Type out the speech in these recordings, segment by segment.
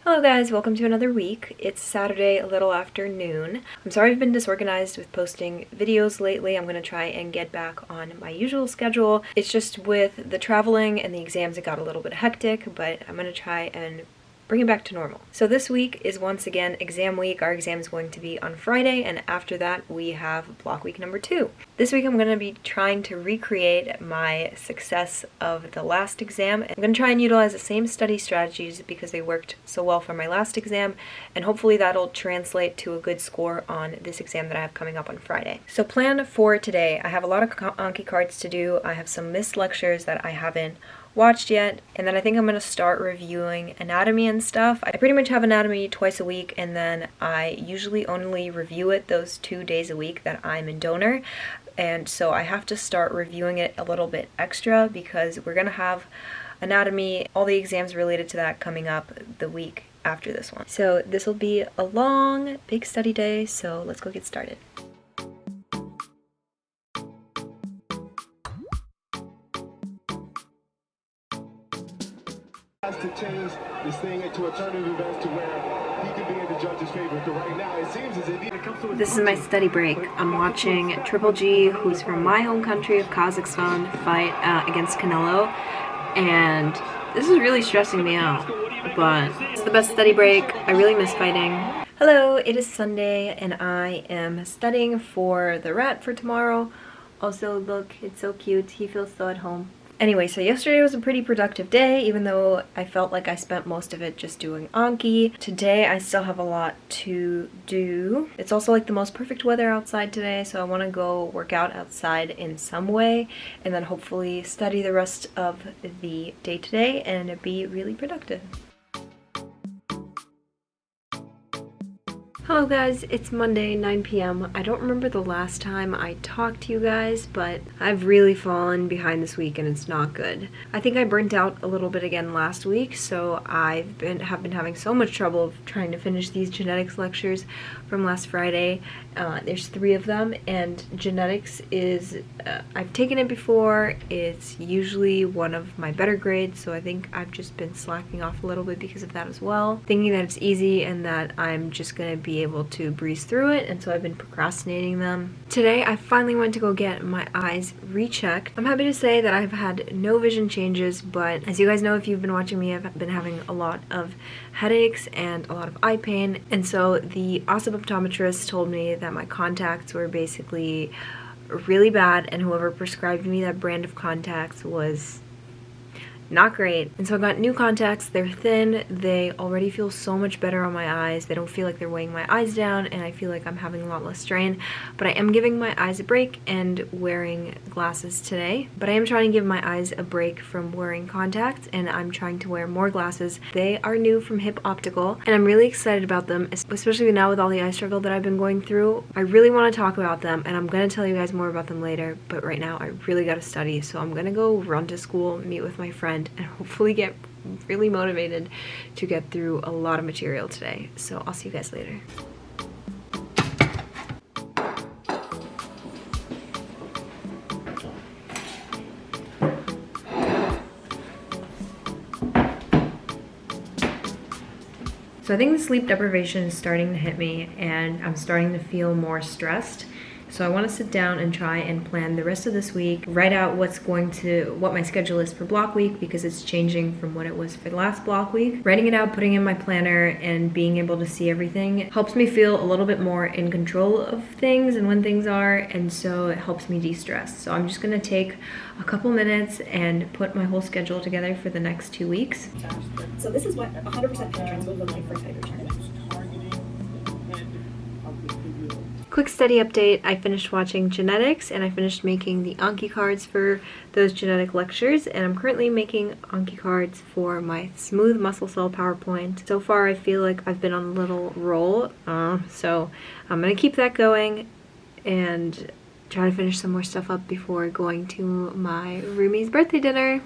Hello guys, welcome to another week. It's Saturday, a little after noon. I'm sorry I've been disorganized with posting videos lately. I'm going to try and get back on my usual schedule. It's just with the traveling and the exams it got a little bit hectic, but I'm going to try and bring it back to normal. So this week is once again exam week. Our exam is going to be on Friday, and after that we have block week number 2. This week I'm going to be trying to recreate my success of the last exam. I'm going to try and utilize the same study strategies because they worked so well for my last exam, and hopefully that'll translate to a good score on this exam that I have coming up on Friday. So plan for today, I have a lot of Anki cards to do. I have some missed lectures that I haven't watched yet, and then I think I'm going to start reviewing anatomy and stuff. I pretty much have anatomy twice a week, and then I usually only review it those 2 days a week that I'm in donor, and so I have to start reviewing it a little bit extra because we're going to have anatomy, all the exams related to that coming up the week after this one. So this will be a long, big study day, so let's go get started. To change this thing into alternative events to where he can be in the judge's favor. Because right now it seems as if it comes to This is my study break. I'm watching Triple G, who's from my home country of Kazakhstan, fight against Canelo, and this is really stressing me out, but it's the best study break. I really miss fighting. Hello, it is Sunday, and I am studying for the rat for tomorrow. Also, look, it's so cute. He feels so at home. Anyway, so yesterday was a pretty productive day, even though I felt like I spent most of it just doing Anki. Today I still have a lot to do. It's also like the most perfect weather outside today, so I want to go work out outside in some way and then hopefully study the rest of the day today and be really productive. Hello guys, it's Monday, 9 p.m. I don't remember the last time I talked to you guys, but I've really fallen behind this week and it's not good. I think I burnt out a little bit again last week, so have been having so much trouble trying to finish these genetics lectures from last Friday. There's 3 of them, and genetics is, I've taken it before. It's usually one of my better grades, so I think I've just been slacking off a little bit because of that as well. Thinking that it's easy and that I'm just gonna be able to breeze through it, and so I've been procrastinating them. Today I finally went to go get my eyes rechecked. I'm happy to say that I've had no vision changes, but as you guys know if you've been watching me, I've been having a lot of headaches and a lot of eye pain, and so the optometrist told me that my contacts were basically really bad, and whoever prescribed me that brand of contacts was not great. And so I got new contacts. They're thin. They already feel so much better on my eyes. They don't feel like they're weighing my eyes down, and I feel like I'm having a lot less strain. But I am giving my eyes a break and wearing glasses today. But I am trying to give my eyes a break from wearing contacts, and I'm trying to wear more glasses. They are new from Hip Optical, and I'm really excited about them, especially now with all the eye struggle that I've been going through. I really want to talk about them, and I'm going to tell you guys more about them later. But right now I really got to study, so I'm going to go run to school, meet with my friend, and hopefully get really motivated to get through a lot of material today. So I'll see you guys later. So I think the sleep deprivation is starting to hit me, and I'm starting to feel more stressed. So I want to sit down and try and plan the rest of this week, write out what my schedule is for block week, because it's changing from what it was for the last block week. Writing it out, putting in my planner, and being able to see everything helps me feel a little bit more in control of things and when things are, and so it helps me de-stress. So I'm just gonna take a couple minutes and put my whole schedule together for the next 2 weeks. So this is what 100% penetrance would look like for tiger chart. Quick study update, I finished watching genetics and I finished making the Anki cards for those genetic lectures, and I'm currently making Anki cards for my smooth muscle cell PowerPoint. So far I feel like I've been on a little roll, so I'm gonna keep that going and try to finish some more stuff up before going to my roomie's birthday dinner.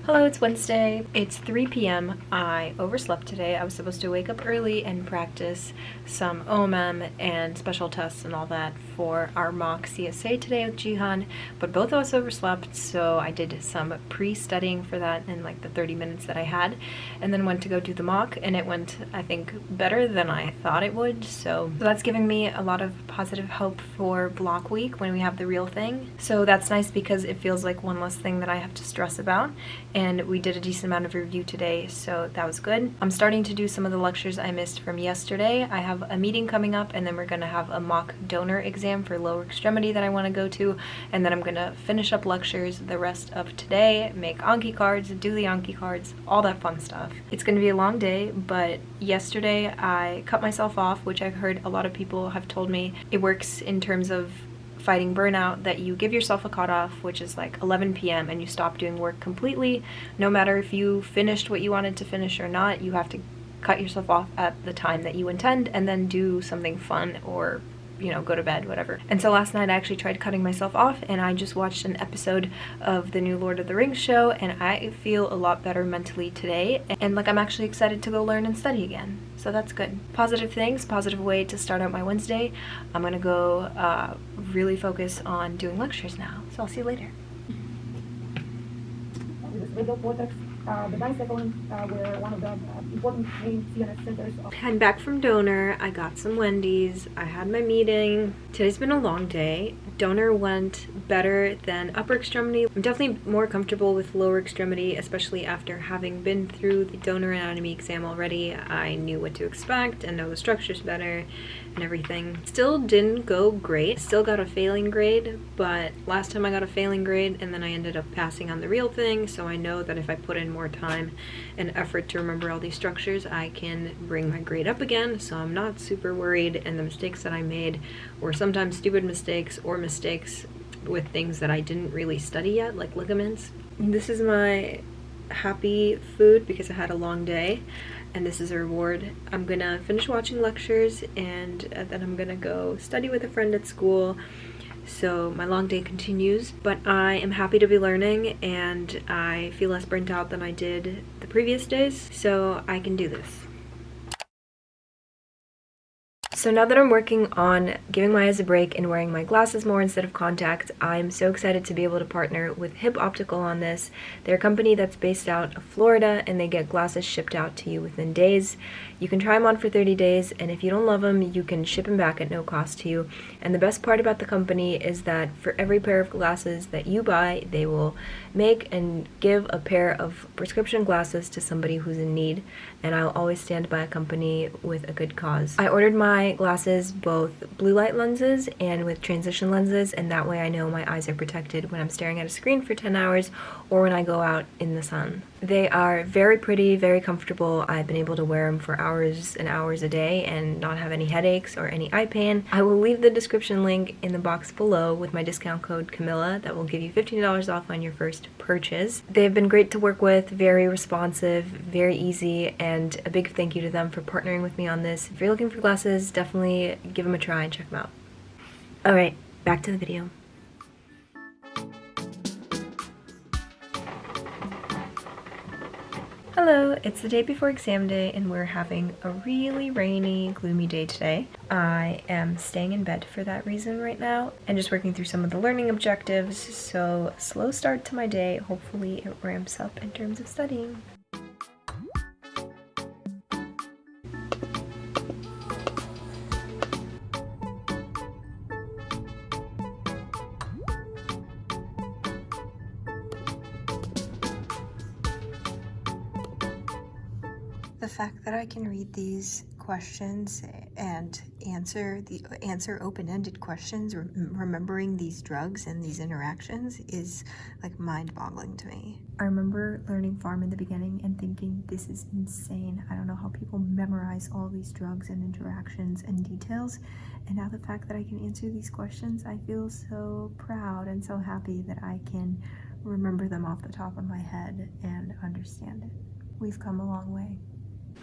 Hello, it's Wednesday. It's 3 p.m. I overslept today. I was supposed to wake up early and practice some OMM and special tests and all that for our mock CSA today with Jihan, but both of us overslept, so I did some pre-studying for that in like the 30 minutes that I had, and then went to go do the mock, and it went, I think, better than I thought it would, so that's giving me a lot of positive hope for block week when we have the real thing. So that's nice because it feels like one less thing that I have to stress about. And we did a decent amount of review today, so that was good. I'm starting to do some of the lectures I missed from yesterday. I have a meeting coming up, and then we're going to have a mock donor exam for lower extremity that I want to go to, and then I'm going to finish up lectures the rest of today, make Anki cards, do the Anki cards, all that fun stuff. It's going to be a long day, but yesterday I cut myself off, which I've heard a lot of people have told me it works in terms of fighting burnout, that you give yourself a cutoff, which is like 11 p.m. and you stop doing work completely. No matter if you finished what you wanted to finish or not, you have to cut yourself off at the time that you intend and then do something fun or, you know, go to bed, whatever. And so last night I actually tried cutting myself off, and I just watched an episode of the new Lord of the Rings show, and I feel a lot better mentally today, and like I'm actually excited to go learn and study again. So that's good. Positive things, positive way to start out my Wednesday. I'm gonna go really focus on doing lectures now. So I'll see you later. The bicycling were one of the important main CNS centers. I'm back from donor. I got some Wendy's. I had my meeting. Today's been a long day. Donor went better than upper extremity. I'm definitely more comfortable with lower extremity, especially after having been through the donor anatomy exam already. I knew what to expect and know the structures better and everything. Still didn't go great. Still got a failing grade, but last time I got a failing grade and then I ended up passing on the real thing, so I know that if I put in more time and effort to remember all these structures, I can bring my grade up again, so I'm not super worried. And the mistakes that I made were sometimes stupid mistakes or mistakes with things that I didn't really study yet, like ligaments. This is my happy food because I had a long day, and this is a reward. I'm gonna finish watching lectures, and then I'm gonna go study with a friend at school. So my long day continues, but I am happy to be learning, and I feel less burnt out than I did the previous days, so I can do this. So now that I'm working on giving my eyes a break and wearing my glasses more instead of contacts, I'm so excited to be able to partner with Hip Optical on this. They're a company that's based out of Florida, and they get glasses shipped out to you within days. You can try them on for 30 days, and if you don't love them, you can ship them back at no cost to you. And the best part about the company is that for every pair of glasses that you buy, they will make and give a pair of prescription glasses to somebody who's in need, and I'll always stand by a company with a good cause. I ordered my glasses both blue light lenses and with transition lenses, and that way I know my eyes are protected when I'm staring at a screen for 10 hours or when I go out in the sun. They are very pretty, very comfortable. I've been able to wear them for hours and hours a day and not have any headaches or any eye pain. I will leave the description link in the box below with my discount code Camilla that will give you $15 off on your first purchase. They've been great to work with, very responsive, very easy, and a big thank you to them for partnering with me on this. If you're looking for glasses, definitely give them a try and check them out. Alright, back to the video. Hello, it's the day before exam day, and we're having a really rainy, gloomy day today. I am staying in bed for that reason right now and just working through some of the learning objectives, so slow start to my day. Hopefully it ramps up in terms of studying. The fact that I can read these questions and answer open-ended questions, remembering these drugs and these interactions, is like mind-boggling to me. I remember learning pharm in the beginning and thinking, this is insane. I don't know how people memorize all these drugs and interactions and details. And now the fact that I can answer these questions, I feel so proud and so happy that I can remember them off the top of my head and understand it. We've come a long way.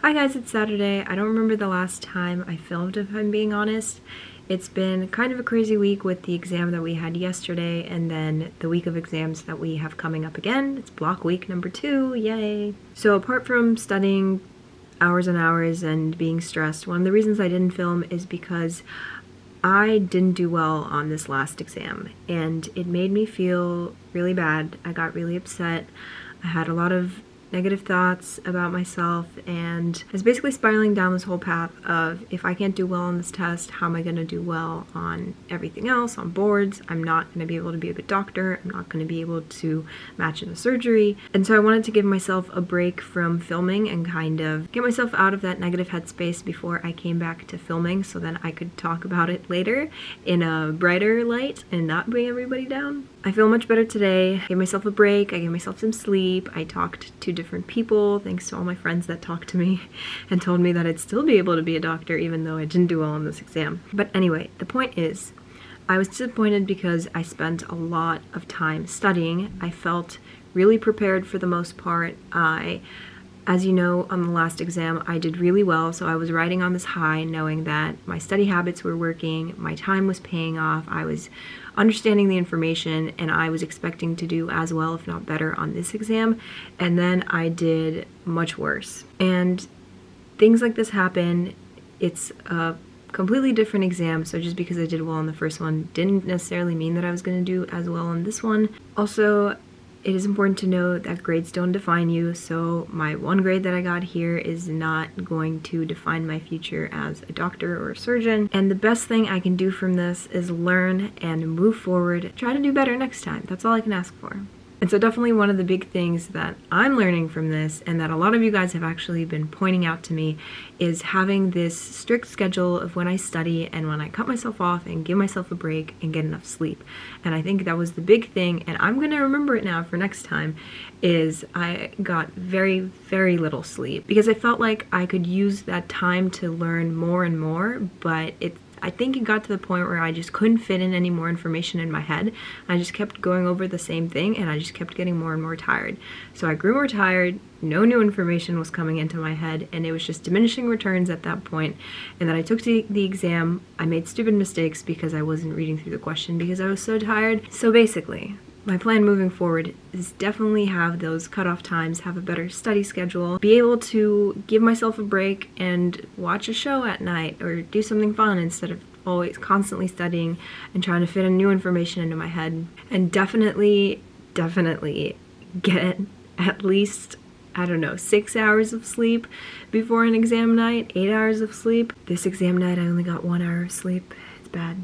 Hi guys, it's Saturday. I don't remember the last time I filmed, if I'm being honest. It's been kind of a crazy week with the exam that we had yesterday and then the week of exams that we have coming up again. It's block week number 2, yay! So apart from studying hours and hours and being stressed, one of the reasons I didn't film is because I didn't do well on this last exam and it made me feel really bad. I got really upset. I had a lot of negative thoughts about myself and I was basically spiraling down this whole path of if I can't do well on this test, how am I going to do well on everything else, on boards? I'm not going to be able to be a good doctor. I'm not going to be able to match in the surgery. And so I wanted to give myself a break from filming and kind of get myself out of that negative headspace before I came back to filming so then I could talk about it later in a brighter light and not bring everybody down. I feel much better today. I gave myself a break. I gave myself some sleep. I talked to different people, thanks to all my friends that talked to me and told me that I'd still be able to be a doctor even though I didn't do well on this exam. But anyway, the point is, I was disappointed because I spent a lot of time studying. I felt really prepared for the most part. As you know, on the last exam, I did really well, so I was riding on this high knowing that my study habits were working, my time was paying off, I was understanding the information, and I was expecting to do as well, if not better, on this exam, and then I did much worse. And things like this happen. It's a completely different exam, so just because I did well on the first one didn't necessarily mean that I was going to do as well on this one. Also, it is important to know that grades don't define you, so my one grade that I got here is not going to define my future as a doctor or a surgeon. And the best thing I can do from this is learn and move forward. Try to do better next time. That's all I can ask for. And so definitely one of the big things that I'm learning from this, and that a lot of you guys have actually been pointing out to me, is having this strict schedule of when I study and when I cut myself off and give myself a break and get enough sleep. And I think that was the big thing, and I'm gonna remember it now for next time, is I got very, very little sleep because I felt like I could use that time to learn more and more, but I think it got to the point where I just couldn't fit in any more information in my head. I just kept going over the same thing and I just kept getting more and more tired. So I grew more tired, no new information was coming into my head, and it was just diminishing returns at that point. And then I took the exam, I made stupid mistakes because I wasn't reading through the question because I was so tired. So basically, my plan moving forward is definitely have those cutoff times, have a better study schedule, be able to give myself a break and watch a show at night or do something fun instead of always constantly studying and trying to fit in new information into my head. And definitely get at least, I don't know, 6 hours of sleep before an exam night, 8 hours of sleep. This exam night I only got 1 hour of sleep. It's bad.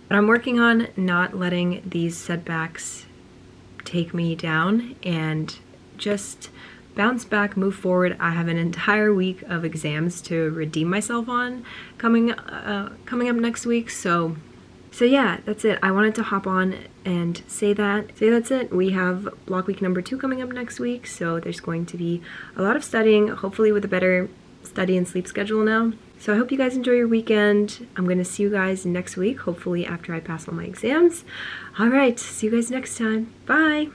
But I'm working on not letting these setbacks take me down and just bounce back, move forward. I have an entire week of exams to redeem myself on coming up next week. So yeah, that's it. I wanted to hop on and say that's it. We have block week number 2 coming up next week, so there's going to be a lot of studying, hopefully with a better study and sleep schedule now. So I hope you guys enjoy your weekend. I'm going to see you guys next week, hopefully after I pass all my exams. All right, see you guys next time. Bye!